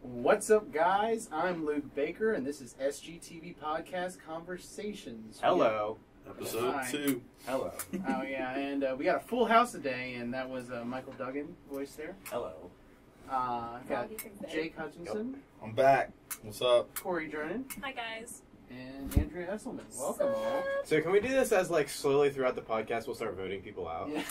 What's up, guys? I'm Luke Baker, and this is SGTV Podcast Conversations. Hello. Episode Hi. 2. Hello. Oh, yeah, and we got a full house today, and that was Michael Duggan voice there. Hello. Got Jake Hutchinson, I'm back. What's up? Corey Jernan, Hi guys. and Andrea Esselman. Welcome, all. So can we do this as like slowly throughout the podcast we'll start voting people out? Yeah.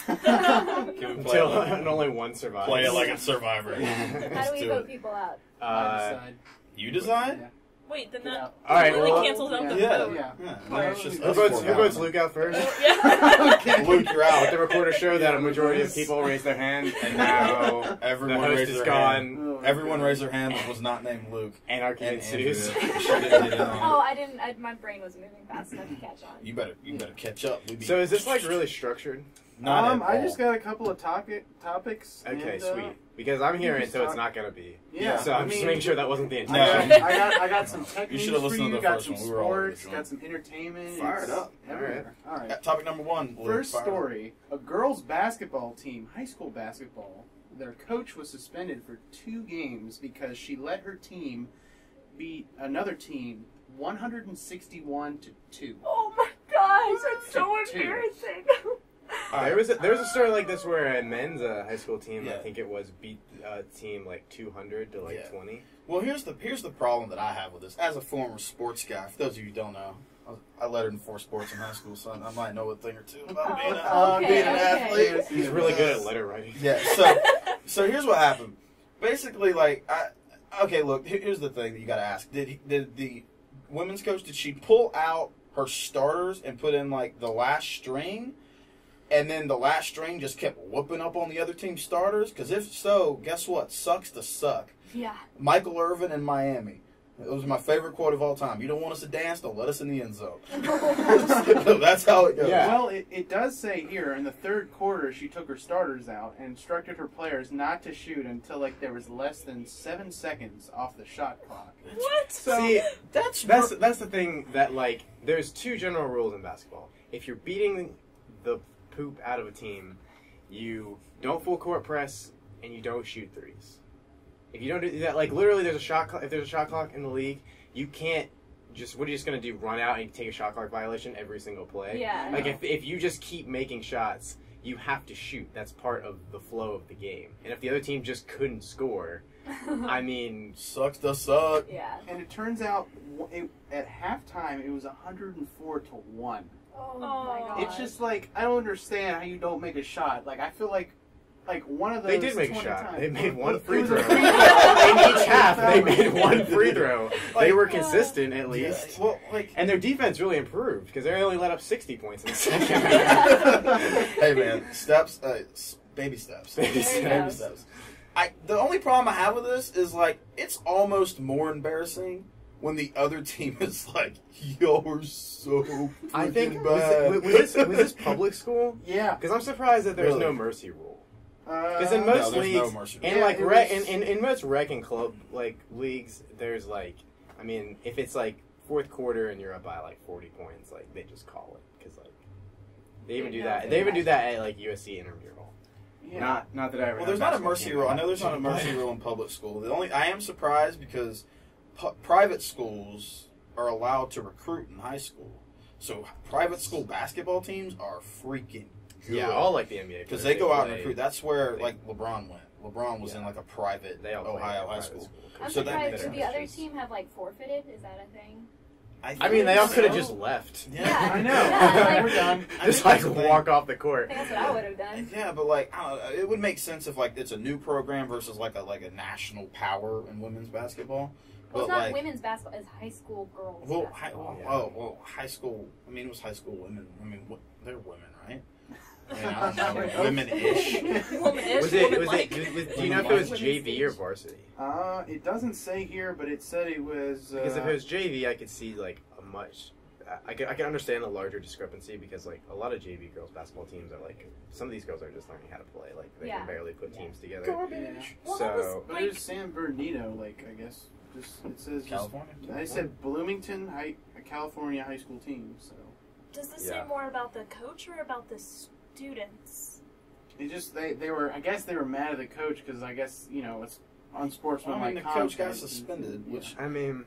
Can we play Until it and only one survives. play it like a Survivor? How do we vote people out? I decide. You decide? Yeah. Wait, then Get that out. All right, really well, cancels out the Yeah. vote. Yeah. No, it's just Who us votes, four who votes guys. Luke out first? Yeah. Luke, you're Let out. the recorder show that a majority of people raised their hand, and now the Everyone host raised is their gone. hand. Everyone raised their hand that was not named Luke. Anarchy And ensues. Andrea. She didn't get in on Oh, it. I didn't. My brain wasn't moving fast enough to catch on. You better catch up. We be So is this like really structured? not at I all. just got a couple of topics. Okay, and, sweet. Because I'm hearing just so it's talk- not gonna be. Yeah. So I'm just making sure that wasn't the No. intention. I got some tech You news should have for listened to you. the Got first some one. We were all over sports. the Got some entertainment. Fire It's it up. everywhere. All right. Topic number 1. Luke, First fire up. story: a girls' basketball team, high school basketball. Their coach was suspended for 2 games because she let her team beat another team 161-2. Oh my gosh, that's so Two. embarrassing. All right. There was a story like this where a men's high school team, I Yeah. think it was, beat a team like 200 to like Yeah. 20. Well, here's the problem that I have with this. As a former sports guy, for those of you who don't know, I lettered in 4 sports in high school, so I might know a thing or two about being, Okay, being an okay. athlete. He's really good at letter writing. Yeah. So here's what happened. Basically, like, okay, look. Here's the thing that you got to ask: Did the women's coach, did she pull out her starters and put in like the last string? And then the last string just kept whooping up on the other team's starters? Because if so, guess what? Sucks to suck. Yeah. Michael Irvin in Miami. It was my favorite quote of all time. You don't want us to dance? Don't let us in the end zone. That's how it goes. Yeah. Well, it does say here in the third quarter she took her starters out and instructed her players not to shoot until like there was less than 7 seconds off the shot clock. What? So See, That's that's the thing that like there's 2 general rules in basketball. If you're beating the poop out of a team, you don't full court press and you don't shoot threes. If you don't do that, like literally, there's a shot. If there's a shot clock in the league, you can't just. What are you just gonna do? Run out and take a shot clock violation every single play? Yeah. Like if you just keep making shots, you have to shoot. That's part of the flow of the game. And if the other team just couldn't score, I mean, sucks to suck. Yeah. and it turns out at halftime it was 104-1. Oh my god. It's just like I don't understand how you don't make a shot. Like I feel like one of those. they did make a 20 shot. times. They made It one was free a throw. free In throw. each half, they made one free throw. They were consistent at Yeah, least. well, like, And their defense really improved because they only let up 60 points in the second. hey man, steps, baby steps, Baby steps. steps. The only problem I have with this is like it's almost more embarrassing when the other team is like, "You're so freaking I think bad." was this public school? Yeah. Because I'm surprised that there's Really? no mercy rule. Because Because in most there's leagues, no mercy. and Yeah, like it rec, was- in most rec and club like leagues, there's like, I mean, if it's like fourth quarter and you're up by like 40 points, like they just call it because like they even do that. They even do that at like USC intramural. yeah. Not that I ever. Well, there's not a mercy rule. I know there's not a mercy rule in public school. I am surprised because private schools are allowed to recruit in high school. So private school basketball teams are freaking good. Yeah, all like the NBA because they go out and play- recruit. That's where like LeBron went. LeBron was in Yeah. like a private They all play Ohio in high private school. I'm So that surprised. makes Did the other sense. team have like forfeited? Is that a thing? I mean, they all could have so. just left. Yeah. I know. Yeah, We're done. I Just think like that's the thing. walk off the I court. think that's what I would have done. Yeah, but like I don't know, it would make sense if like it's a new program versus like a national power in women's basketball. Well, it's But, not like, women's basketball; it's high school girls. Well, basketball. high school. I mean, it was high school women. I mean, they're women, right? I mean, I don't know, women-ish. Woman-ish, Was it? woman-like. Do you know if it was JV or varsity? It doesn't say here, but it said it was. Because if it was JV, I could see like a much. I can understand a larger discrepancy because like a lot of JV girls basketball teams are like some of these girls are just learning how to play, like they Yeah. can barely put teams together. Garbage. Well, that was So But it was San Bernardino, like I guess. Just it says just, California. I said Bloomington, California high school team. So Does this Yeah. say more about the coach or about the students? it just they were I guess they were mad at the coach because I guess it's unsportsmanlike the coach got conduct. suspended, which I mean,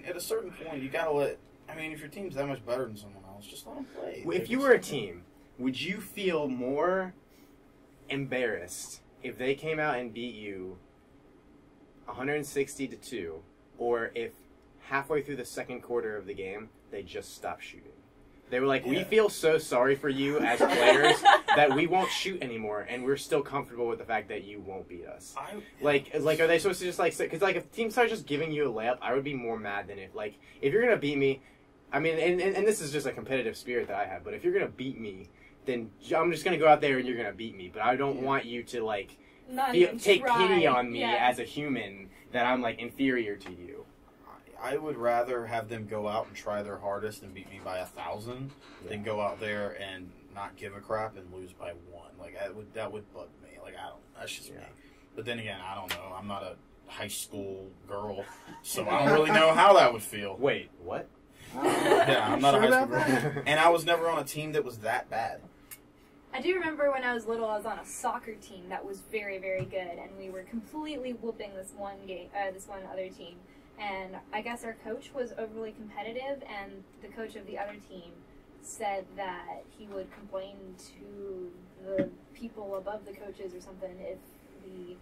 at a certain point, you gotta let. I mean, if your team's that much better than someone else, just let them play. if you were a team, would you feel more embarrassed if they came out and beat you 160-2, or if halfway through the second quarter of the game they just stopped shooting? They were like, we feel so sorry for you as players that we won't shoot anymore, and we're still comfortable with the fact that you won't beat us. Like, are they supposed to just, like, because, like, if teams start just giving you a layup, I would be more mad than if, like, if you're going to beat me, I mean, and this is just a competitive spirit that I have, but if you're going to beat me, then I'm just going to go out there and you're going to beat me, but I don't want you to, like, take pity on me as a human that I'm, like, inferior to you. I would rather have them go out and try their hardest and beat me by 1,000 than go out there and not give a crap and lose by 1. Like, that would bug me. Like, that's just me. But then again, I don't know. I'm not a high school girl, so I don't really know how that would feel. Wait, what? Yeah, I'm not a high school girl. And I was never on a team that was that bad. I do remember when I was little, I was on a soccer team that was very, very good, and we were completely whooping this one other team. And I guess our coach was overly competitive, and the coach of the other team said that he would complain to the people above the coaches or something if we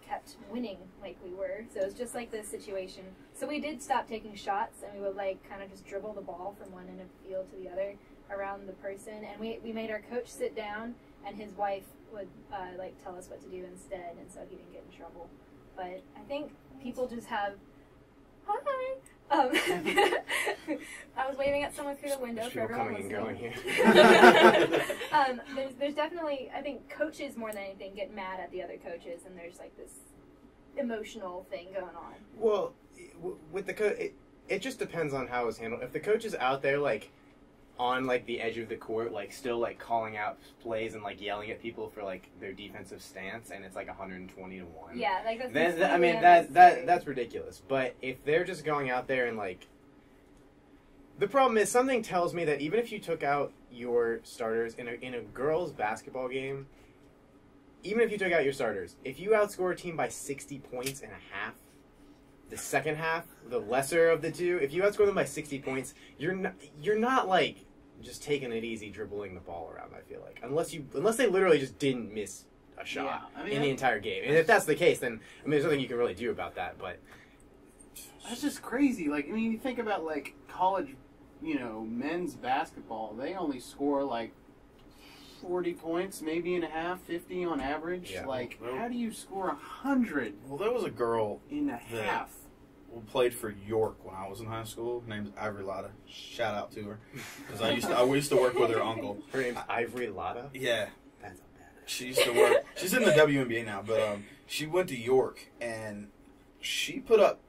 kept winning like we were. So it was just like this situation. So we did stop taking shots, and we would, like, kind of just dribble the ball from one end of the field to the other around the person. And we made our coach sit down, and his wife would, like, tell us what to do instead, and so he didn't get in trouble. But I think people just have... Hi. I was waving at someone through the window for everyone coming and going listening. here. There's definitely, I think coaches more than anything get mad at the other coaches, and there's like this emotional thing going on. Well, with the coach, it just depends on how it's handled. If the coach is out there, like, on, like, the edge of the court, like, still, like, calling out plays and, like, yelling at people for, like, their defensive stance, and it's like 120-1. Yeah, like that's. Then I mean that's ridiculous. But if they're just going out there and, like, the problem is, something tells me that even if you took out your starters in a girls' basketball game, even if you took out your starters, if you outscore a team by 60 points in a half, the second half, the lesser of the two, if you outscore them by 60 points, you're not like just taking it easy dribbling the ball around, I feel like. Unless they literally just didn't miss a shot in the entire game. And if that's the case, then there's nothing you can really do about that, but that's just crazy. Like, I mean, you think about, like, college, men's basketball, they only score like 40 points, maybe in a half, 50 on average. Yeah. Like, how do you score 100 Well, there was a girl in a half? who played for York when I was in high school. Her name's Ivory Lotta. Shout out to her, because I used to work with her uncle. her name's Ivory Lotta? Yeah, That's a bad. she used to work. She's in the WNBA now, but she went to York and she put up,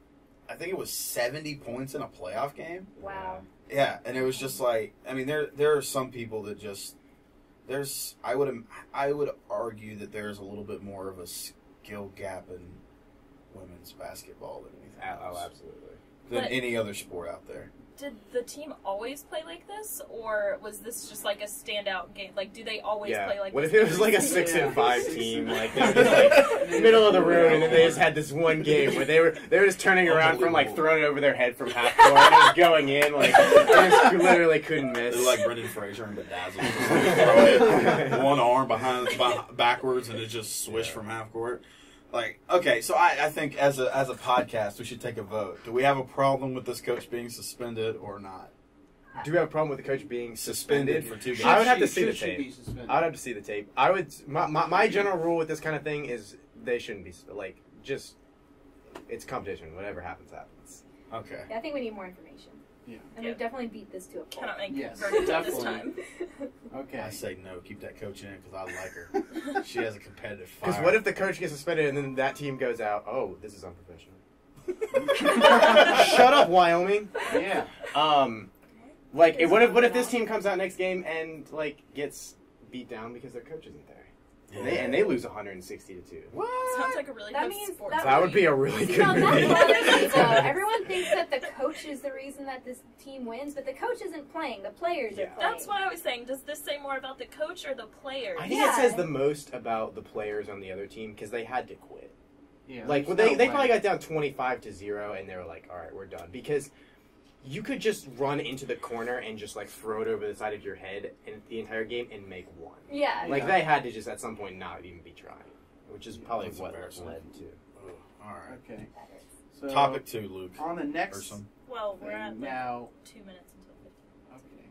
I think it was 70 points in a playoff game. Wow. Yeah, and it was just like, I mean, there are some people that just. I would argue that there's a little bit more of a skill gap in women's basketball than anything else. Oh, absolutely. Than But- any other sport out there. Did the team always play like this, or was this just like a standout game? Like, do they always play like What this? if it was like a 6-5 team, like they were just like middle of the road, and then they just had this one game where they were just turning around from like throwing it over their head from half court and just going in, like they just literally couldn't miss. They're like Brendan Fraser and Bedazzled. Just like throw it one arm backwards and it just swish from half court. Like, okay, so I think as a podcast we should take a vote. Do we have a problem with this coach being suspended or not? Do we have a problem with the coach being suspended for 2 games? I would have to see Should the she be tape. suspended? I would have to see the tape. I would. My general rule with this kind of thing is they shouldn't be like just. It's competition. Whatever happens, happens. Okay. Yeah, I think we need more information. Yeah. And we definitely beat this to a pulp. Cannot make Yes, verdict at this definitely. time. Okay. I say no. Keep that coach in because I like her. She has a competitive fire. Because what if the coach gets suspended and then that team goes out? Oh, this is unprofessional. Shut up, Wyoming. Yeah. Like, what if this team comes out next game and like gets beat down because their coach isn't there, and they lose 160-2? What? Sounds like a really That good means sports. That would be a really good No, that's movie. bothers me, though. Everyone thinks that the coach is the reason that this team wins, but the coach isn't playing. The players are playing. That's what I was saying. Does this say more about the coach or the players? I think it says the most about the players on the other team because they had to quit. Yeah, Like, there's well, no they way. probably got down 25-0, and they were like, all right, we're done. Because you could just run into the corner and just, like, throw it over the side of your head in the entire game and make one. Yeah. Like, they had to just, at some point, not even be trying. Which is probably That's what embarrassing. led to. All right. Okay. So, Topic 2, Luke. on the Or next some. Well, we're at like now. 2 minutes until 15. Okay.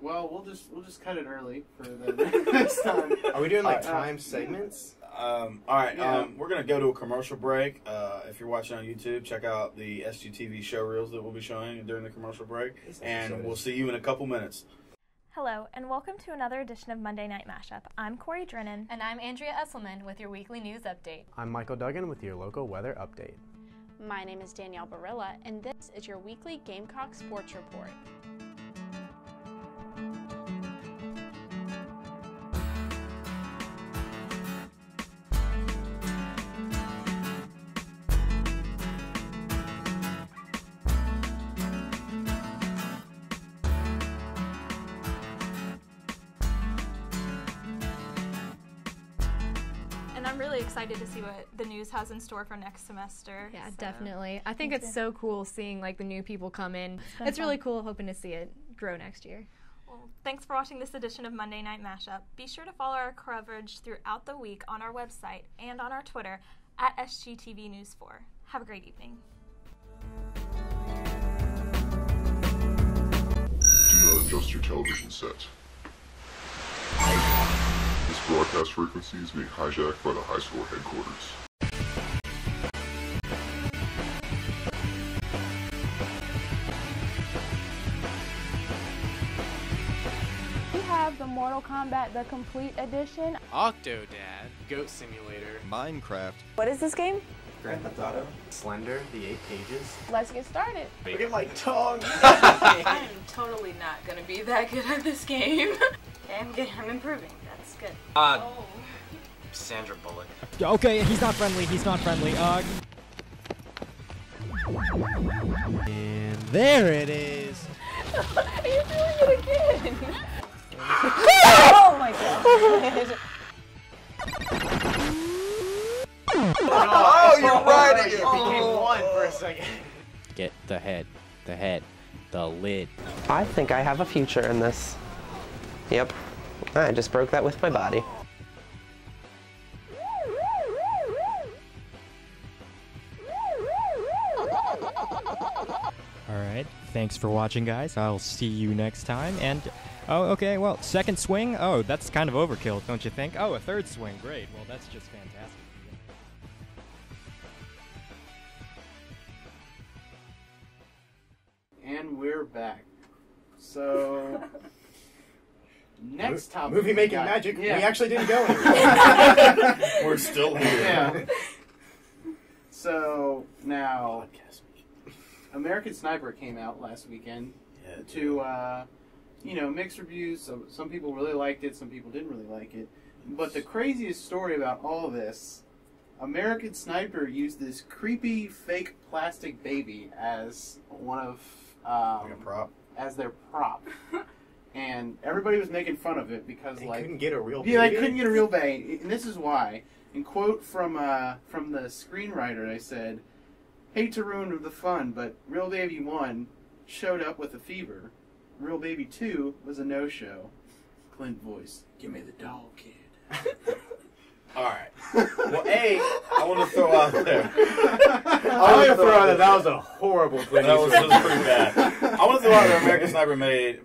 Well, we'll just cut it early for the next time. Are we doing, like, All right, time segments? All right, Yeah. we're going to go to a commercial break. If you're watching on YouTube, check out the SGTV show reels that we'll be showing during the commercial break. And we'll see you in a couple minutes. Hello, and welcome to another edition of Monday Night Mashup. I'm Corey Drennan. And I'm Andrea Esselman with your weekly news update. I'm Michael Duggan with your local weather update. My name is Danielle Barilla, and this is your weekly Gamecock Sports Report. And I'm really excited to see what the news has in store for next semester. Yeah, so. definitely. I think Me it's too. so cool seeing like the new people come in. been It's really fun. cool hoping to see it grow next year. Well, thanks for watching this edition of Monday Night Mashup. Be sure to follow our coverage throughout the week on our website and on our Twitter at SGTV News 4. Have a great evening. Do not adjust your television set. This broadcast frequency is being hijacked by the high school headquarters. We have the Mortal Kombat The Complete Edition. Octodad, Goat Simulator, Minecraft. What is this game? Grand Theft Auto, Slender, the 8 Pages. Let's get started. Look at my tongue! I'm totally not gonna be that good at this game. Okay, I'm improving. That's good. Sandra Bullock. Okay, he's not friendly. He's not friendly. And there it is. Are you doing it again? Oh my god. Oh, you're right It became one for a second. Get the head, the lid. I think I have a future in this. Yep. I just broke that with my body. Alright, thanks for watching, guys. I'll see you next time. And, oh, okay, well, second swing? Oh, that's kind of overkill, don't you think? Oh, a third swing. Great. Well, that's just fantastic. And we're back. So, next topic. Movie we making got- magic. Yeah. We actually didn't go anywhere. We're still here. Yeah. So, now, American Sniper came out last weekend to, mixed reviews. So some people really liked it, some people didn't really like it. But the craziest story about all of this, American Sniper used this creepy fake plastic baby as one of Like a prop. as their prop. And everybody was making fun of it because They like couldn't get a real yeah, they baby? couldn't get a real baby, and this is why. In quote from the screenwriter, they said, "Hate to ruin the fun, but Real Baby 1 showed up with a fever. Real Baby 2 was a no-show." Clint voice, "Give me the doll, kid." All right. Well, I want to throw out there. I want to throw out that was a horrible Clint That was Eastwood. pretty bad. I want to throw out there American Sniper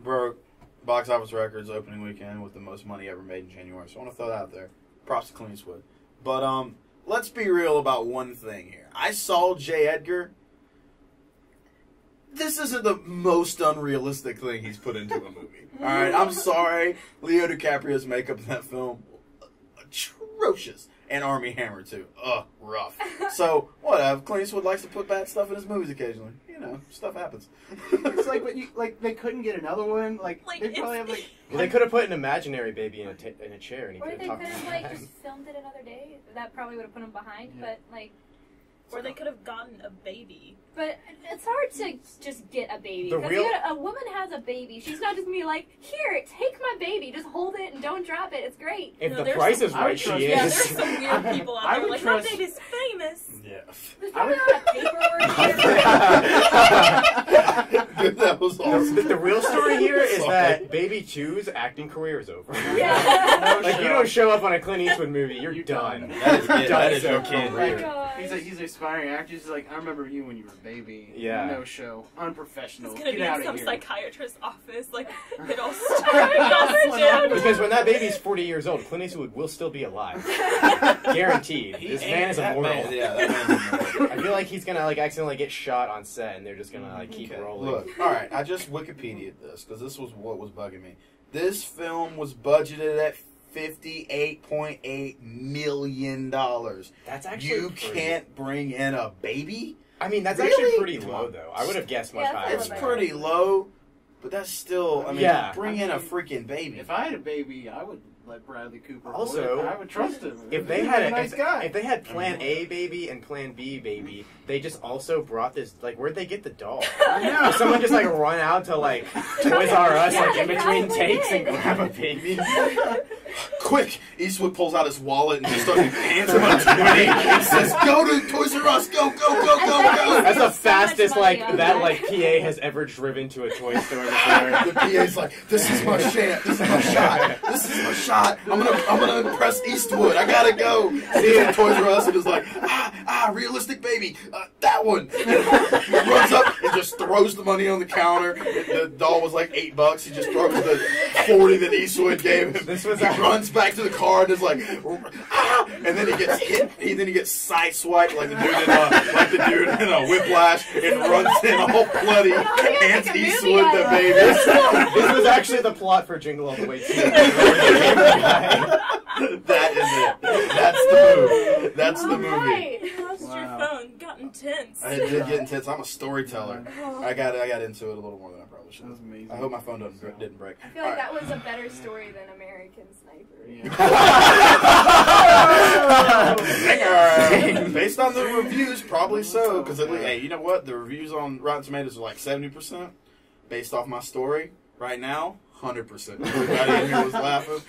broke box office records opening weekend with the most money ever made in January. So I want to throw that out there. Props to Clint Eastwood. But let's be real about one thing here. I saw J. Edgar. This isn't the most unrealistic thing he's put into a movie. All right, I'm sorry. Leo DiCaprio's makeup in that film, atrocious. And Armie Hammer, too. Ugh, rough. So, whatever. Clint Eastwood likes to put bad stuff in his movies occasionally. You know, stuff happens. It's like, but they couldn't get another one. Like they probably have like. Well, they could have put an imaginary baby in a chair, and he Or could they have could talked have about like that. just filmed it another day. That probably would have put them behind. Yeah. But like, Or they could have gotten a baby. but it's hard to just get a baby. The Because real- a woman has a baby. She's not just gonna be like, here, take my baby. Just hold it and don't drop it. It's great. If No, the there's price some- is I would right, she trust- is. Yeah, there's some weird people out I there would like, trust- my baby's famous. There's probably a lot of paperwork here. That was awesome. The real story here is that Baby 2's acting career is over. Yeah. Like, you don't show up on a Clint Eastwood movie, you're done. That is it. That is so your kid. He's an aspiring actor. He's like, I remember you when you were a baby. Yeah. No show. Unprofessional. It's gonna Get be out in of some here. psychiatrist's office, like, it all started. Because when that baby's 40 years old, Clint Eastwood will still be alive. Guaranteed. This man is immortal. That man's immortal. I feel like he's gonna like accidentally get shot on set, and they're just gonna like keep rolling. Look, all right, I just Wikipedia'd this because this was what was bugging me. This film was budgeted at $58.8 million. That's actually you can't bring in a baby. I mean, that's Really? actually pretty low, though. I would have guessed much higher. It's pretty low, but that's still. I mean, Yeah. bring in a freaking baby. If I had a baby, I would let Bradley Cooper. Also, I would trust him. If they He's had a nice guy. if they had Plan A baby and Plan B baby, they just also brought this. Like, where'd they get the doll? I know. Someone just like run out to like Toys R Us like in between takes and grab a baby. Quick! Eastwood pulls out his wallet and just starts hands him a 20 and says, "Go to Toys R Us! Go, go, go, go, go!" That's the fastest like that like PA has ever driven to a toy store before. The PA's like, "This is my shot. This is my shot. This is my shot. I'm gonna impress Eastwood. I gotta go." He's in Toys R Us and is like, realistic baby, that one. He runs up and just throws the money on the counter. The doll was like $8. He just throws the 40 that Eastwood gave him. This was he runs back to the car and is like, and then he gets hit. Then he gets sideswiped like the dude in a Whiplash and runs in all bloody. Hands Eastwood the baby. This was actually the plot for Jingle All the Way 2. That is it. That's the move. That's the movie. Lost your phone. Got intense. I did get intense. I'm a storyteller. I got into it a little more than I probably should. That was amazing. I hope my phone didn't break. I feel like that was a better story than American Sniper. Based on the reviews, probably so. Because hey, you know what? The reviews on Rotten Tomatoes are like 70%. Based off my story, right now, 100%. Everybody in here was laughing.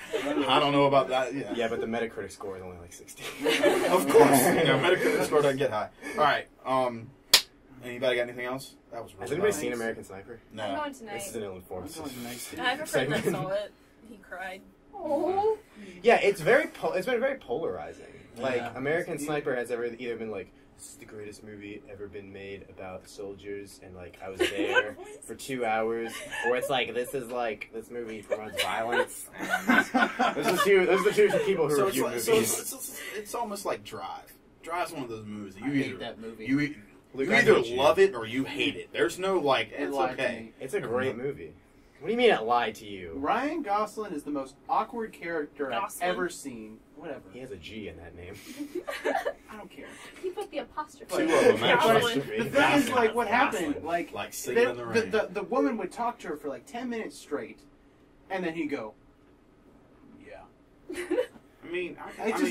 I don't know about that. Yeah, but the Metacritic score is only like 60. Of course. Metacritic score doesn't get high. All right. Anybody got anything else? That was. Has anybody seen American Sniper? No. I'm going tonight. This is an ill-informed. I have a friend that saw it. He cried. Oh. Yeah, it's been very polarizing. Like Yeah. American Sniper has either been like, this is the greatest movie ever been made about soldiers, and like I was there for 2 hours, or it's like this movie promotes violence. Those are the two people who review movies. It's almost like Drive. Drive's one of those movies that I hate that movie. You either love it or you hate it. There's no like. It's okay. It's a great movie. What do you mean it lied to you? Ryan Gosling is the most awkward character I've ever seen. Whatever. He has a G in that name. I don't care. He put the apostrophe. Two of them, actually. The thing is, like, what happened? Like Singing in the Rain. the woman would talk to her for like 10 minutes straight, and then he'd go, "Yeah." I mean,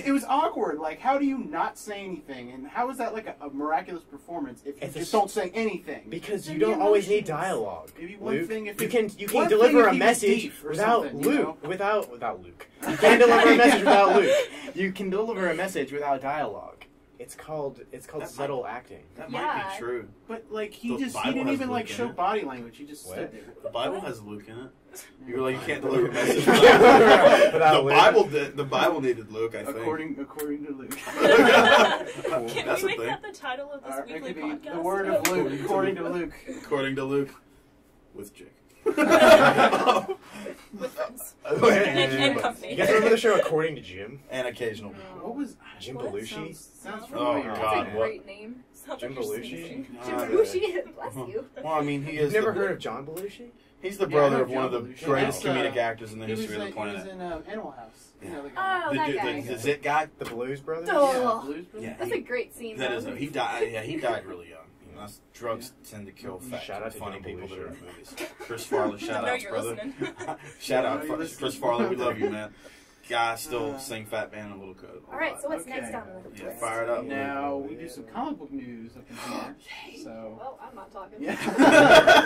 it was awkward. Like, how do you not say anything? And how is that like a miraculous performance if you just don't say anything? Because you don't always need dialogue. Maybe one Luke. thing if you one can thing deliver if a he was message deaf or without something, you Luke. know? Without Luke. You can deliver a message without Luke. You can deliver a message without dialogue. It's called subtle acting. That might be true. But like The he Bible didn't has even like Luke in show it. body language. He just stood there. The Bible has Luke in it. You were like, you can't deliver a message Without the Luke. Bible did. The Bible needed Luke, I think. According to Luke. Can That's we a make thing. that the title of this It weekly could be podcast? the word of Luke. According to Luke. According to Luke, with Jake. With friends. And company. You guys remember the show According to Jim? And occasional. What was Jim Belushi? Sounds Oh familiar. God, That's a what? great name. Jim Belushi? Jim Belushi, bless you. Well, I mean, he is. You've never heard of John Belushi? He's the Yeah, brother I of know one of the John Belushi. greatest That's, comedic actors in the He was history of the He was planet. in Animal House. You know, the Oh, guy. that guy. The Zit guy. The Blues Brothers? Oh, Blues Brothers? Yeah, that's a great scene. That though. is. He died. Yeah, he died really young. You know, drugs tend to kill fat, Shout out to funny John people that are in Belushi. movies. Chris Farley, shout I know out, you're brother. listening. Shout out, I know you're listening. Chris Farley. We love you, man. Guy still sing Fat Man a little code. All right, so what's Okay. next on the Yeah, list? fire it up. Now we do some comic book news up in here. So Well, I'm not talking. yeah,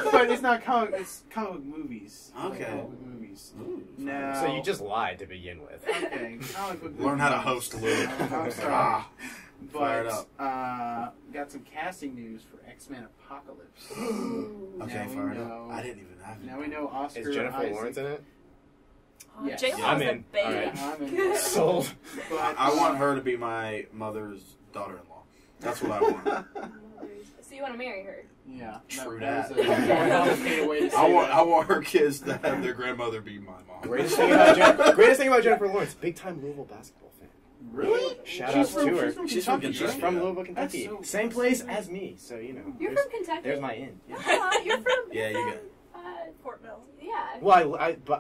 but it's not comic. It's comic book movies. Okay. Comic book movies. Ooh, Now, So you just lied to begin with. okay? Comic book. Learn how to movies. host, Luke. I'm sorry. Fired But up. got some casting news for X-Men Apocalypse. Okay, Now we fired know- up. I didn't even have it. Now we know Oscar Is Jennifer Isaac. Lawrence in it? Yes. J-Lo's I'm a in. babe. All right. I'm in. Sold. But, I want her to be my mother's daughter-in-law. That's what I want. So you want to marry her? Yeah. True that. that. was a more complicated way to say I want her kids to have their grandmother be my mom. Greatest thing about Jennifer Lawrence, big time Louisville basketball fan. Really? Shout out to her. She's from She's Kentucky. from Louisville, Kentucky. So Same place as me, so you know. You're there's- from Kentucky? There's my in. Yeah. You're from... Yeah, you Fort Mill. Yeah. Well,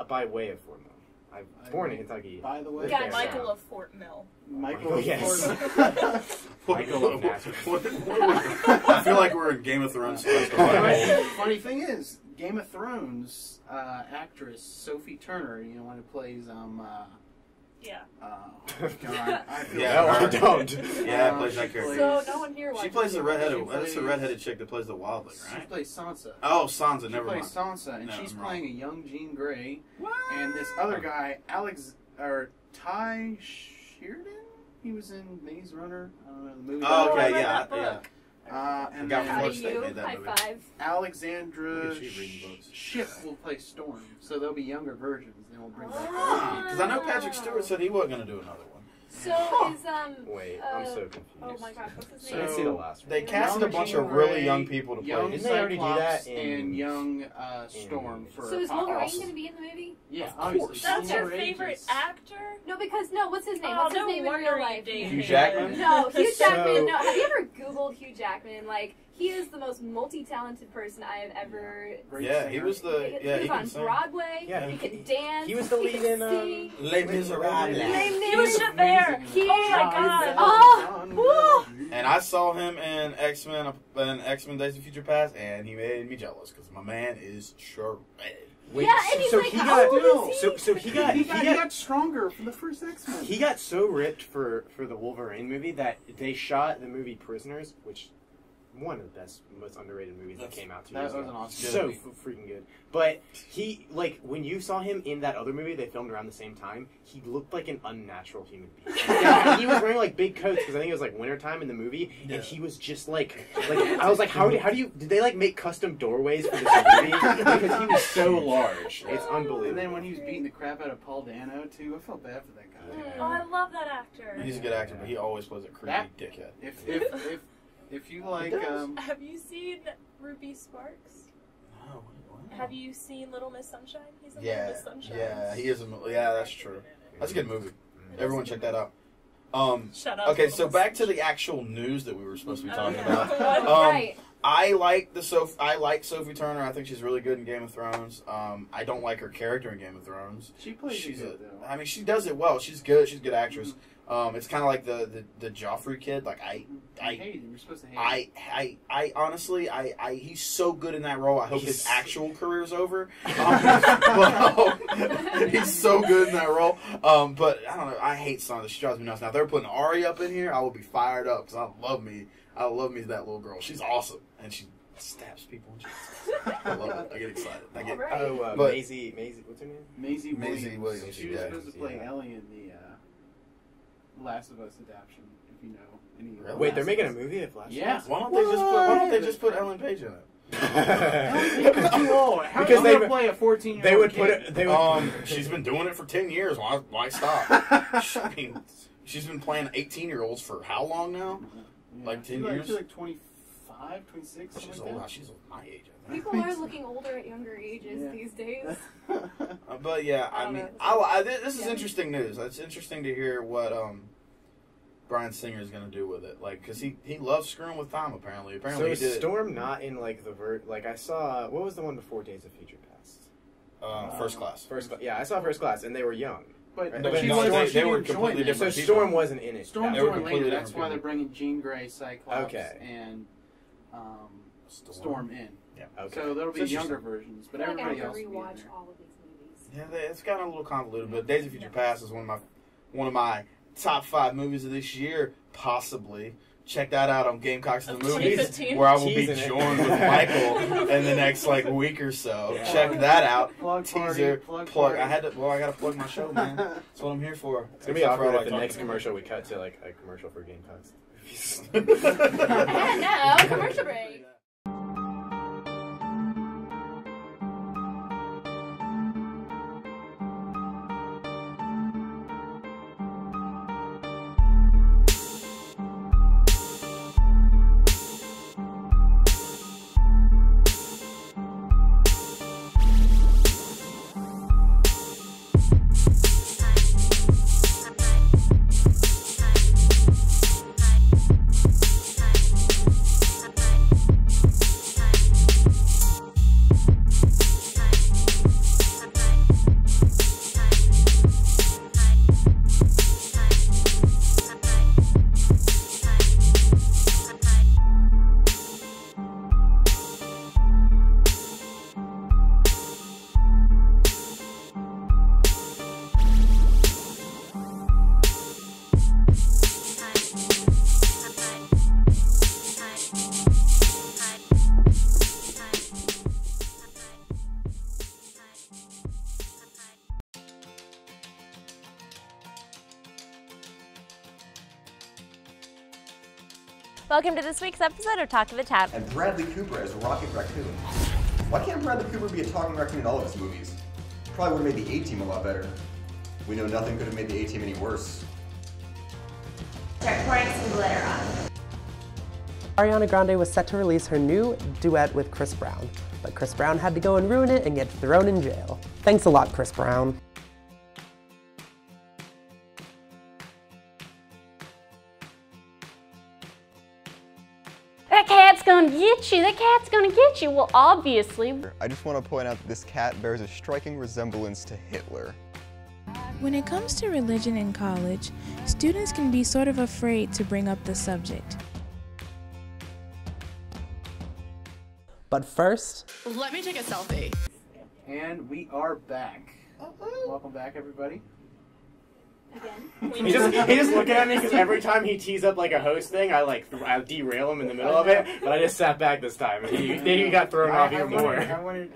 by way of Fort Mill. I'm born in Kentucky. By the way, Lived Gotcha. there, Michael so- of Fort Mill. Michael. Yes. Michael of Nazareth. I feel like we're in Game of Thrones. Funny thing is, Game of Thrones actress Sophie Turner, you know, one who plays Yeah. God, I feel Yeah, No, I her. don't. Yeah, plays that character. So no one here She watches plays the it. redheaded. She That's the plays- redheaded chick that plays the wildling, She right? plays Sansa. Oh, Sansa. She Never mind. plays Sansa, and No, she's I'm wrong. playing a young Jean Grey. What? And this other guy, Ty Sheridan, he was in Maze Runner. I don't know the movie. Oh, okay, I read yeah, that book. And Guy then from How do Florida State you? made that High movie. five. Alexandra Look at she reading books. Schiff will play Storm, so there'll be younger versions. Then we'll bring back. Because I know Patrick Stewart said he wasn't going to do another one. So is Wait, I'm so confused. Oh my gosh, what's his I name? didn't see the last one. They casted a Young bunch Jean of really Grey, young people to play. young Didn't they already do that Cyclops in- and young Storm for So is Wolverine Apocalypse. going to be in the movie? Yeah, Of obviously. course. That's your Similar favorite ages. actor? No, because what's his name? Oh, What's his no name in wonder real you life? dated Hugh him. Jackman? No, Hugh Jackman. So- No, have you ever Googled Hugh Jackman? Like, he is the most multi-talented person I have ever. Yeah, he was the. Yeah, he he was can on sing. Broadway. Yeah, he he- can dance. he was the lead can in, sing. Les Miserables. He was Javert. He Oh my god. Oh, And I saw him in X-Men Days of Future Past, and he made me jealous because my man is shredded. Wait, Yeah, and he's so like, he how got old is he? so he got He got stronger for the first X-Men. he got so ripped for the Wolverine movie that they shot the movie Prisoners, which one of the best, most underrated movies that came out 2 years That was ago. an awesome So movie. freaking good. But he, like, when you saw him in that other movie they filmed around the same time, he looked like an unnatural human being. And he was wearing like big coats because I think it was like wintertime in the movie, and he was just like I was like, how do you did they like make custom doorways for this movie because he was so large? It's unbelievable. And then when he was beating the crap out of Paul Dano too, I felt bad for that guy. Oh, I love that actor. He's a good actor, but he always plays a creepy That- dickhead. If you like, Have you seen Ruby Sparks? No, Have you seen Little Miss Sunshine? He's in Yeah, Little Miss Sunshine. yeah, he is. Yeah, that's true. That's a good movie. Everyone check that out. Shout out Okay, to so Little back to the actual news that we were supposed to be talking yeah. about. Right. I like Sophie Turner. I think she's really good in Game of Thrones. I don't like her character in Game of Thrones. she plays She's good though. I mean, she does it well. She's good. She's a good actress. It's kind of like the Joffrey kid. Like I hate him. You're supposed to hate him. I honestly, he's so good in that role. I hope his actual career's over. But, he's so good in that role. But I don't know. I hate some of this. She drives me nuts. Now, if they're putting Ari up in here, I will be fired up because I love me that little girl. She's awesome, and she stabs people. And I love it. I get excited. But- Maisie, what's her name? Maisie Williams, She was yeah. supposed to play Ellie in the Last of Us adaptation. If you know any. Really? Wait, they're making a movie of Last Yeah. of Us? Why don't they just put Ellen Page in it? Too old. How Because they they play a 14-year-old they would kid? put it. They would. She's been doing it for 10 years. Why stop? I mean, she's been playing 18-year-olds for how long now? Like 10 years? She's like 25, 26. She's something like old. that. She's my age, I think. People are looking older at younger ages Yeah. these days. But yeah, I I mean, don't know. this is interesting news. It's interesting to hear what Bryan Singer is going to do with it. Like, because he loves screwing with time, apparently. So Apparently is he did. Storm not in like the like I saw what was the one before Days of Future Past? First Class. Yeah, I saw First Class and they were young. But, Right. But she no, wasn't- they she were didn't join completely it. different So people. Storm wasn't in it. Storm They were joined completely later. That's different why they're people. bringing Jean Grey, Cyclops, Okay. and Storm in. Yeah. Okay. So there'll be It's younger interesting. versions, but I feel like I everybody have else to will be in rewatch there. all of these movies. Yeah, it's gotten a little convoluted, but Days of Future Past is one of my top 5 movies of this year, possibly. Check that out on Gamecocks of the Movies, 2015. where I will be Teasing it. joined with Michael in the next week or so. Yeah. Check that out. Plug Teaser, party, plug plug. party. I gotta plug my show, man. That's what I'm here for. It's gonna be Except for awkward I if like the talking next to commercial we cut to like a commercial for Gamecocks. movies. And now, commercial break. Welcome to this week's episode of Talk of the Tap. And Bradley Cooper as a Rocket Raccoon. Why can't Bradley Cooper be a talking raccoon in all of his movies? Probably would have made the A-Team a lot better. We know nothing could have made the A-Team any worse. Start pouring some glitter on. Ariana Grande was set to release her new duet with Chris Brown, but Chris Brown had to go and ruin it and get thrown in jail. Thanks a lot, Chris Brown. That cat's gonna get you. That cat's gonna get you. Well, obviously. I just want to point out that this cat bears a striking resemblance to Hitler. When it comes to religion in college, students can be sort of afraid to bring up the subject. But first, let me take a selfie. And we are back. Welcome back, everybody. Again. He just looking at me because every time he tees up like a host thing, I derail him in the middle of it. But I just sat back this time, and he got thrown off even more. I wanted.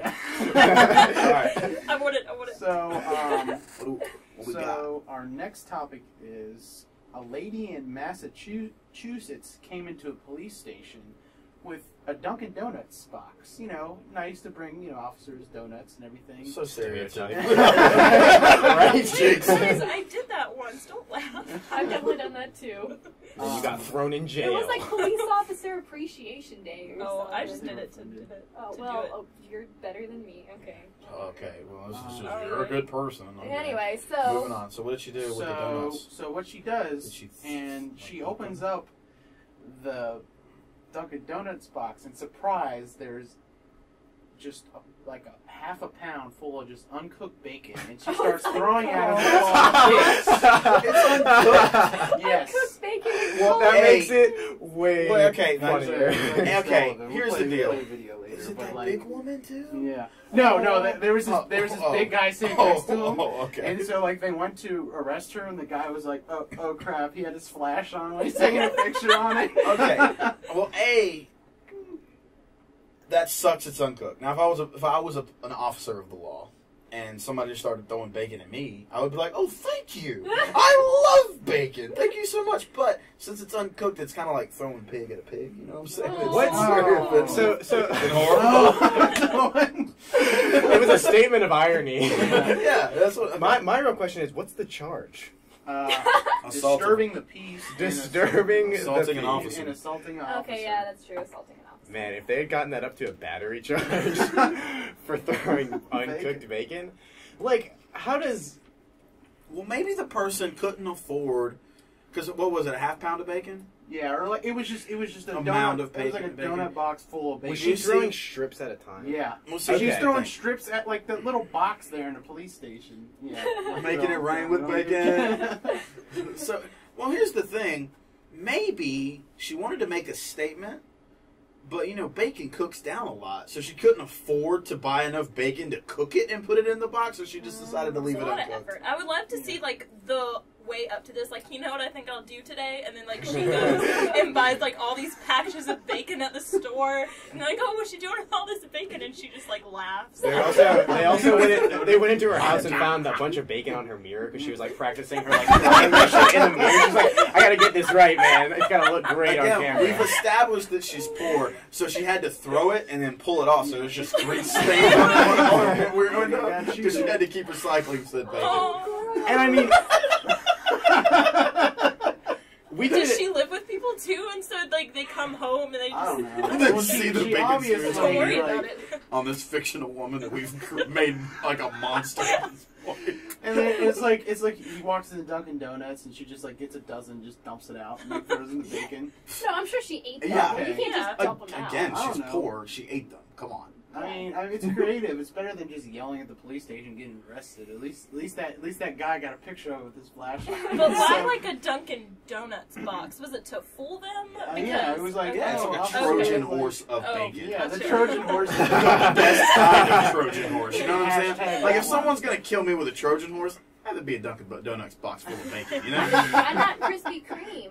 I wanted. So our next topic is a lady in Massachusetts came into a police station with a Dunkin' Donuts box. You know, nice to bring, officers donuts and everything. So stereotypical. Right, Jigs? Guys, I did that once. Don't laugh. I've definitely done that too. And you got thrown in jail. It was like Police Officer Appreciation Day or something. I just did it to do it. Oh, well, oh, you're better than me. Okay. Okay, well, this is just, you're a good person. Okay. Anyway, so... Moving on. So what did she do with the donuts? So what she does, she opens up the Dunkin' Donuts box, and surprise, there's just like a half a pound full of just uncooked bacon, and she starts throwing at him. It's uncooked. Yes. Uncooked bacon. Well, that makes it way funnier. Okay, here's the deal. Is it that big woman too? Yeah. No. There was this big guy sitting next to him. Okay. And so they went to arrest her, and the guy was like, "Oh crap!" He had his flash on when he's taking a picture on it. Okay. Well, that sucks. It's uncooked. Now, if I was an officer of the law, and somebody just started throwing bacon at me, I would be like, "Oh, thank you! I love bacon. Thank you so much." But since it's uncooked, it's kind of like throwing pig at a pig. You know what I'm saying? It was a statement of irony. Yeah, that's what. My real question is, what's the charge? Disturbing the peace. Assaulting an officer. And assaulting an officer. Okay, yeah, that's true. Assaulting an officer. Man, if they had gotten that up to a battery charge for throwing uncooked bacon, like, how does... Well, maybe the person couldn't afford... Because what was it, a half pound of bacon? Yeah, or like it was just a mound donut, of bacon. It was like a donut box full of bacon. Was she throwing strips at a time? Yeah. Well, She was throwing strips at like the little box there in the police station. Yeah. Making it rain with bacon. So, well, here's the thing. Maybe she wanted to make a statement, but bacon cooks down a lot, so she couldn't afford to buy enough bacon to cook it and put it in the box, so she just decided to leave it a lot of uncooked. effort. I would love to see like the way up to this. Like, you know what I think I'll do today? And then, like, she goes and buys, like, all these packages of bacon at the store. And they're like, oh, what's she doing with all this bacon? And she just, like, laughs. They went into her house and found a bunch of bacon on her mirror because she was, like, practicing her, like, flying mission in the mirror. She's like, I gotta get this right, man. It's gotta look great on camera. We've established that she's poor, so she had to throw it and then pull it off, so there's just 3 stains on it. Because she had to keep recycling said bacon. And I mean... Does she live with people too, and so like they come home and they just I don't know. And then see the bacon series don't worry about it. on this fictional woman that we've made like a monster at this point. And then it's like he walks into Dunkin' Donuts and she just like gets a dozen, just dumps it out and like, throws in the bacon. No, I'm sure she ate them. Yeah. You can't just dump them out. Again, I don't she's know. poor. She ate them. Come on. I mean, it's creative. It's better than just yelling at the police station and getting arrested. At least that guy got a picture of it with his flashlight. But why like a Dunkin' Donuts box? Was it to fool them? Yeah, it was like it's like a Trojan horse of bacon. Yeah, the Trojan horse is the best kind of Trojan horse. You know what I'm saying? Like if someone's gonna kill me with a Trojan horse, I'd rather be a Dunkin' Donuts box full of bacon. You know? Why not Krispy Kreme?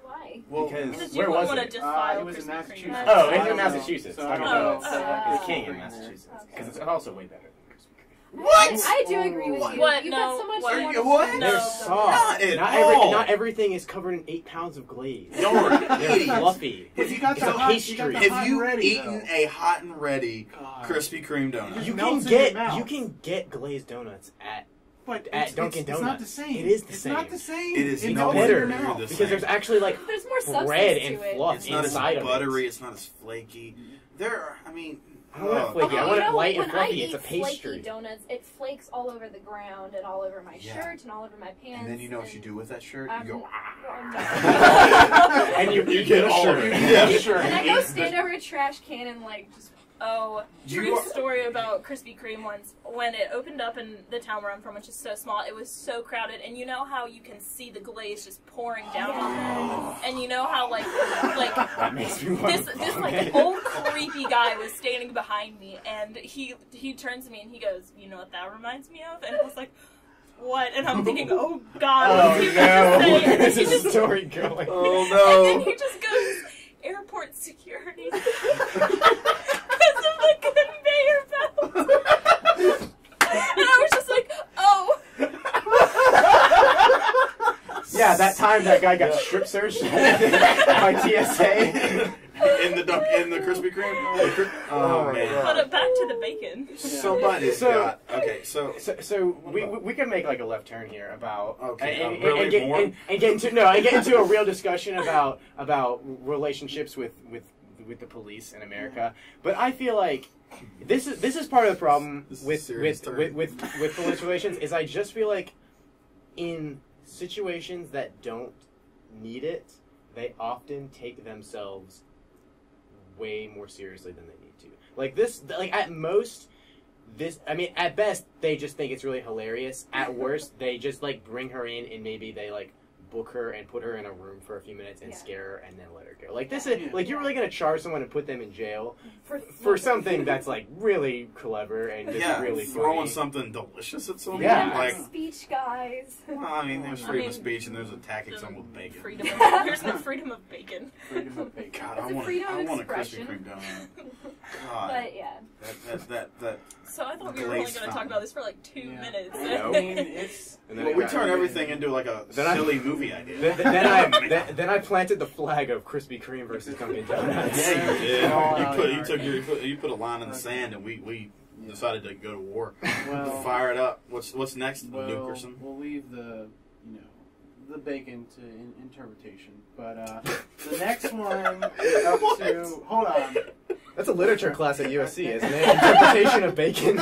Why? Well, because where you was want it? to defile it was in Krispy Massachusetts. Kreme. Oh, it's in Massachusetts. So I don't I know. don't know. It's king in Massachusetts. Because it's also way better than Krispy Kreme. What? I do agree with you. What? You No. put so much What? more- What? No. They're soft. Not everything is covered in 8 pounds of glaze. You're They're fluffy. If you got It's the a hot, pastry. you got the If hot you've and ready, eaten though. a hot and ready God. Krispy Kreme donut, You melts can in your get mouth. glazed donuts at But Dunkin' it's Donuts. not the same. It is the it's same. not the same. It is It no melts in your better. mouth. The because same. there's actually like There's more substance bread to and it. fluff It's not as inside of buttery. it. It's not as flaky. I mean, I don't want flaky. I want it light and when fluffy. I It's a eat pastry. flaky donuts, it flakes all over the ground and all over my Yeah. shirt and all over my pants. and then you know what you do with that shirt? You go, And you get a all shirt. of it. Yeah, sure. And I go stand over a trash can and like just. Oh, You true are- story about Krispy Kreme once. When it opened up in the town where I'm from, which is so small, it was so crowded. And you know how you can see the glaze just pouring down on them? And you know how, like That makes me want this like old creepy guy was standing behind me, and he turns to me and he goes, "You know what that reminds me of?" And I was like, "What?" And I'm thinking, "Oh God, Oh what's he no! gonna say?" And Where's he this just- story going? oh no. And then he just goes, "Airport security." Because of the conveyor belt. And I was just like, oh. Yeah, that time that guy got strip searched by TSA. in the Krispy Kreme. Oh man. But back to the bacon. Somebody's got. Okay, so we can make like a left turn here about Okay, really more? and get into a real discussion about relationships with the police in America. But I feel like this is part of the problem with police relations. Is I just feel like in situations that don't need it, they often take themselves way more seriously than they need to. Like this, like at most, at best, they just think it's really hilarious. At worst, they just like bring her in and maybe they like book her and put her in a room for a few minutes and scare her and then let her go. Like this is like you're really gonna charge someone and put them in jail for something that's like really clever and just really throwing funny. something delicious at someone. Yeah. Like, speech, guys. well, I mean, there's freedom of speech and there's attacking someone with bacon. There's no freedom of bacon. Freedom of bacon. God, It's a I freedom of want a Krispy expression. Kreme donut. God, But yeah. that. So I thought we were only going to talk about this for like 2 minutes. I mean, it's. Well, we turn everything into like a silly movie idea. Then I planted the flag of Krispy Kreme versus Dunkin' Donuts. Yeah, you did. You put a line in the sand, and we decided to go to war. Well, fire it up. What's next, well, Nukerson? We'll leave the bacon to interpretation, but the next one is up to. Hold on. That's a literature class at USC, isn't it? Interpretation of bacon.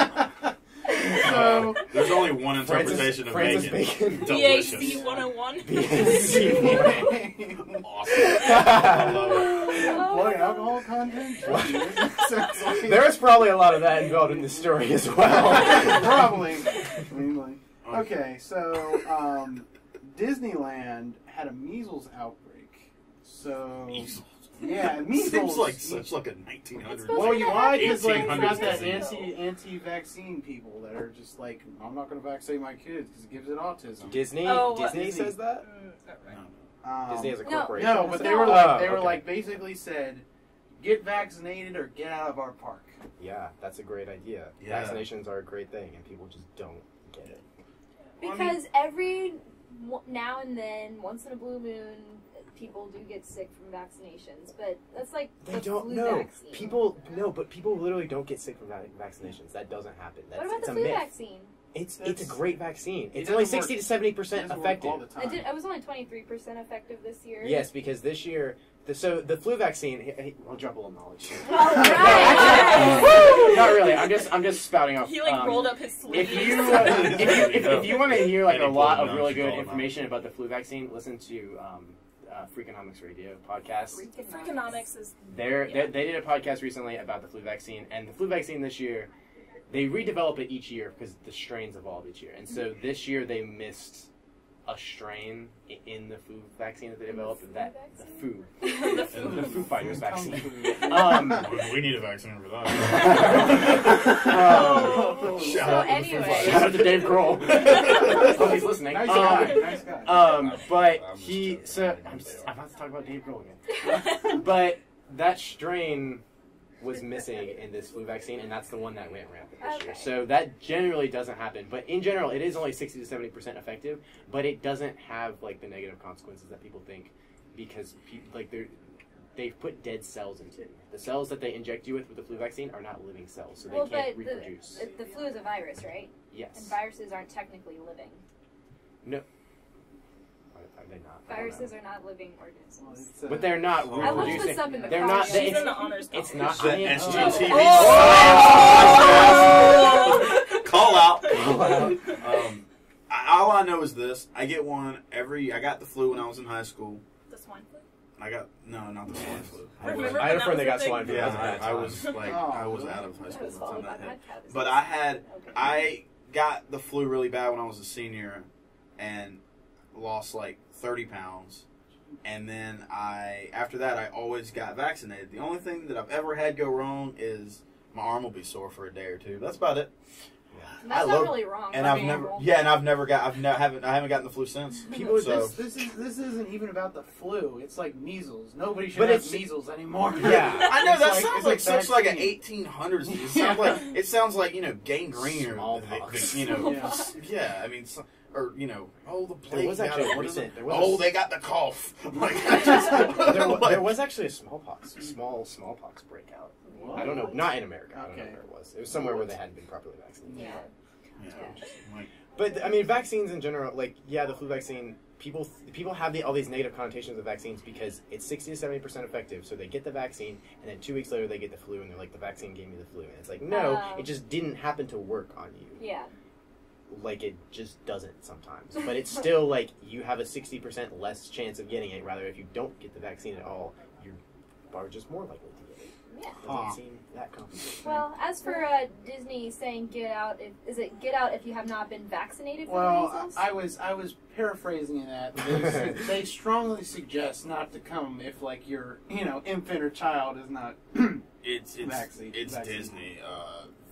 So there's only one interpretation of bacon. Delicious. BAC 101. Awesome. I love it. Blood alcohol content. There is probably a lot of that involved in this story as well. Probably. I mean, like, okay, so Disneyland had a measles outbreak. So Yeah, measles. Seems like such like a 1900s. Well, you why? Because like you 1800s got that disease. anti-vaccine people that are just like, I'm not going to vaccinate my kids because it gives it autism. Disney says that. Disney as a corporation. No, but they were like basically said, get vaccinated or get out of our park. Yeah, that's a great idea. Yeah. Vaccinations are a great thing, and people just don't get it. Because every now and then, once in a blue moon, people do get sick from vaccinations, but that's like They the don't flu know. vaccine. People literally don't get sick from vaccinations. That doesn't happen. That's, What about it's the a flu myth. vaccine? It's a great vaccine. It It's only doesn't 60 to 70% effective. I was only 23% effective this year. Yes, because this year, the flu vaccine. I'll drop a little knowledge. Not really. I'm just spouting off. He rolled up his sleeves. If you want to hear like a lot of really good information about the flu vaccine, listen to Freakonomics Radio podcast. Freakonomics is. They did a podcast recently about the flu vaccine, and the flu vaccine this year, they redevelop it each year because the strains evolve each year, and so this year they missed a strain in the flu vaccine that they developed. The Foo Fighters vaccine. We need a vaccine for that. Shout out to Dave Grohl. Oh, he's listening. Nice guy. But I'm about to talk about Dave Grohl again. But that strain was missing in this flu vaccine, and that's the one that went rampant this year. So that generally doesn't happen. But in general, it is only 60 to 70% effective, but it doesn't have like the negative consequences that people think, because they've put dead cells into it. The cells that they inject you with the flu vaccine are not living cells, so they can't reproduce. The flu is a virus, right? Yes. And viruses aren't technically living. No. Are they not? Viruses are not living organisms. But they're not reproducing. I looked this up in the They're not. She's in the honors It's college. not. SGTV. Oh! Call out. All I know is this: I get one I got the flu when I was in high school. The swine flu. Not the swine flu. I had a friend that got swine flu. Yeah, I was out of high school by the time that hit. But I got the flu really bad when I was a senior, and lost like 30 pounds. And then after that, I always got vaccinated. The only thing that I've ever had go wrong is my arm will be sore for a day or two. That's about it. That's not really wrong. And I haven't gotten the flu since. This isn't even about the flu. It's like measles. Nobody should have measles anymore. Yeah, I know It's that like- sounds it's like such like an vaccine. 1800s. It sounds like gangrene or Smallpox. Yeah, I mean. Or the plague. There was actually they got the cough. There was actually a small smallpox breakout. I don't know, not in America. I don't know where it was. It was somewhere where they hadn't been properly vaccinated. Yeah. But I mean, vaccines in general, the flu vaccine. People have all these negative connotations of vaccines because it's 60 to 70% effective. So they get the vaccine, and then 2 weeks later they get the flu, and they're like, the vaccine gave me the flu, and it's like, no, it just didn't happen to work on you. Yeah. Like, it just doesn't sometimes. But it's still, like, you have a 60% less chance of getting it. Rather, if you don't get the vaccine at all, you are just more likely to get it. Yeah. Doesn't seem that complicated. Well, as for Disney saying get out, is it get out if you have not been vaccinated for measles? I was paraphrasing that. They strongly suggest not to come if, like, your infant or child is not It's Disney.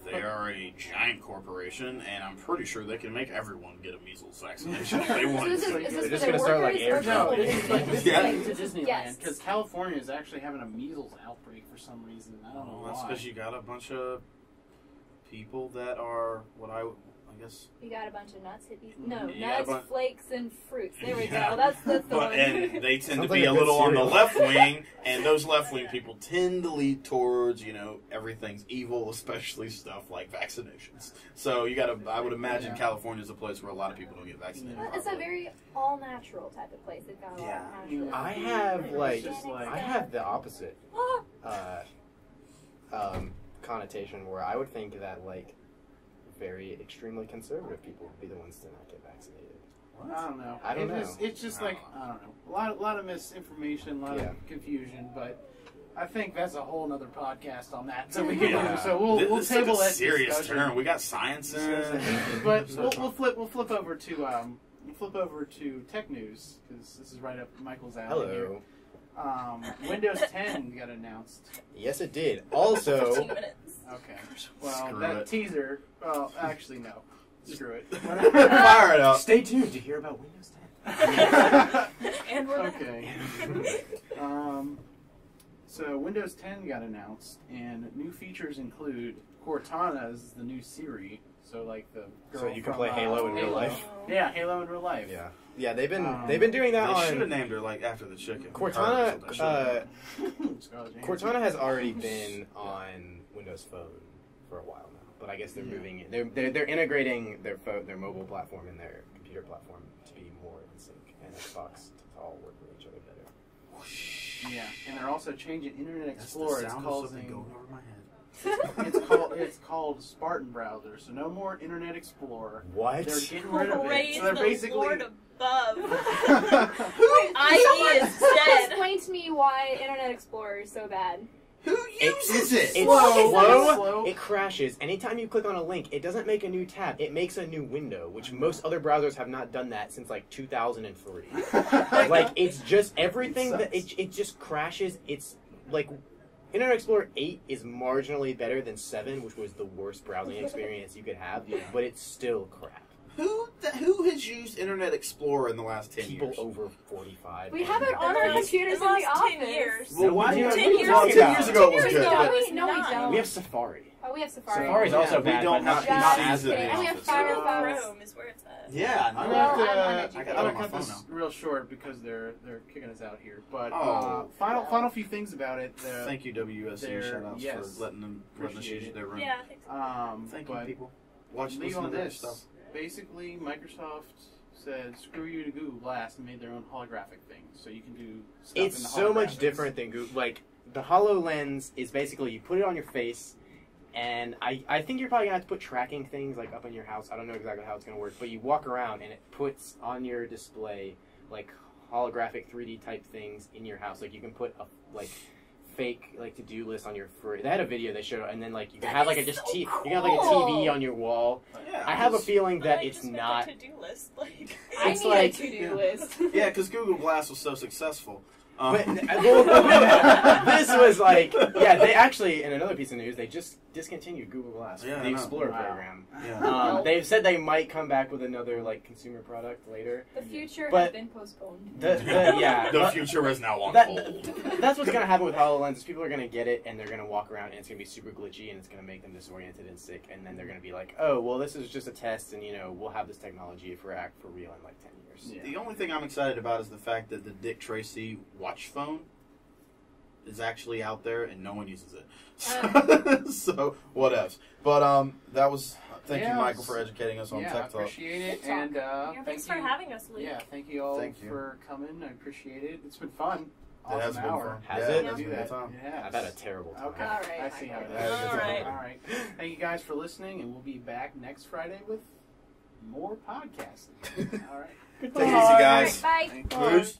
They are a giant corporation, and I'm pretty sure they can make everyone get a measles vaccination if they want. So is They're this just for gonna start, like, workers or No, for this is like to Disneyland Yes. because California is actually having a measles outbreak for some reason. I don't know That's why. because you got a bunch of people that are what I guess. You got a bunch of nuts, hippies. No, You got a nuts, bun- flakes, and fruits. There we Yeah. go. That's the one. And they tend to Sounds be like a a good little on the cereal. left wing, and those left wing people tend to lead towards, everything's evil, especially stuff like vaccinations. So I would imagine California is a place where a lot of people don't get vaccinated. It's a very all natural type of place. They've got a lot of natural. I have the opposite connotation where I would think that very extremely conservative people would be the ones to not get vaccinated. I don't know. I don't know. It's just like I don't know. A lot of misinformation, a lot of confusion, but I think that's a whole other podcast on that. So we'll This table took a that serious discussion. turn. We got science in it. But we'll flip over to tech news because this is right up Michael's alley. Hello. Windows 10 got announced. Yes, it did. Also, 15 minutes. Okay. Well, Screw that it. teaser. Well, actually, no. Screw it. Fire it up. Stay tuned to hear about Windows 10. And we're Okay. So Windows 10 got announced, and new features include Cortana is the new Siri. So like the girl So you can from, play Halo in real life. Yeah, Halo in real life. Yeah. Yeah, they've been doing that They on. should have named her like after the chicken. Cortana. Her, Cortana has already been on Windows Phone for a while now, but I guess they're moving it. They're integrating their mobile platform and their computer platform to be more in sync, and Xbox to all work with each other better. Yeah, and they're also changing Internet That's Explorer. the It's sound of something going over my head. It's called Spartan Browser, so no more Internet Explorer. What? They're getting rid of it. Praise So they're the basically Lord above. Someone is dead. explain to me why Internet Explorer is so bad. Who uses it? It's slow. It crashes. Anytime you click on a link, it doesn't make a new tab. It makes a new window, which most other browsers have not done that since like 2003. Like it's just everything that it just crashes. It's like Internet Explorer 8 is marginally better than 7, which was the worst browsing experience you could have, but it's still crap. Who has used Internet Explorer in the last 10 People years? over 45. We have it on our computers in the office. 10 years. Well, why do you 10 years well, 10 years ago it was 10 years good. ago but- it was No, we not. don't. We have Safari. Oh, we have Safari. Safari's also we bad, don't but not, have not these as in the bad. And we have office. Firefox. Chrome is where it's at. Yeah, I'm Well, gonna I'm have to, uneducated. I got it I'm on gonna my cut phone this now. real short because they're kicking us out here. But Oh. final few things about it. Thank you, WSC. they're- Shout outs yes. for letting us Appreciate use it. their room. Yeah, I think so. Thank you, but people. Watch leave listen on to their this. stuff. Basically, Microsoft said, "Screw you" to Google Glass and made their own holographic thing, so you can do stuff It's in the so much holographics. different than Google. Like the HoloLens is basically you put it on your face, and I think you're probably gonna have to put tracking things like up in your house. I don't know exactly how it's gonna work, but you walk around and it puts on your display like holographic 3D type things in your house. Like you can put a like fake like to-do list on your fridge. They had a video they showed, and then like you can have like a just you can have like a TV on your wall. Yeah, I have a feeling that But I it's just make not. a to-do list. Like, I It's need like- a to-do list. Yeah, because Google Glass was so successful. But this was like, yeah, they actually, in another piece of news, they just discontinued Google Glass, Yeah, I the know. Explorer Wow. program. Yeah. They've said they might come back with another like consumer product later. The future But has been postponed. Yeah, The but future is now on that- hold. that's what's gonna happen with HoloLens. Is people are gonna get it and they're gonna walk around and it's gonna be super glitchy and it's gonna make them disoriented and sick. And then they're gonna be like, oh, well, this is just a test, and we'll have this technology for real in like 10 years. Yeah. The only thing I'm excited about is the fact that the Dick Tracy watch phone is actually out there and no one uses it. So what else? But that was thank you, Michael, for educating us on I tech talk. appreciate it, Good talk. and Yeah, thank thanks you for having us, Luke. Yeah, thank you all Thank you. for coming. I appreciate it. It's been fun. It has Awesome been hour. fun. Has Yeah, it? has Do been a that. good time. It has. I've had a terrible time. Okay, All right, I see how it Yeah, is. it's All right. All right. Thank you guys for listening, and we'll be back next Friday with more podcasting. All right. Take it easy, guys. Bye. Thank you. Peace.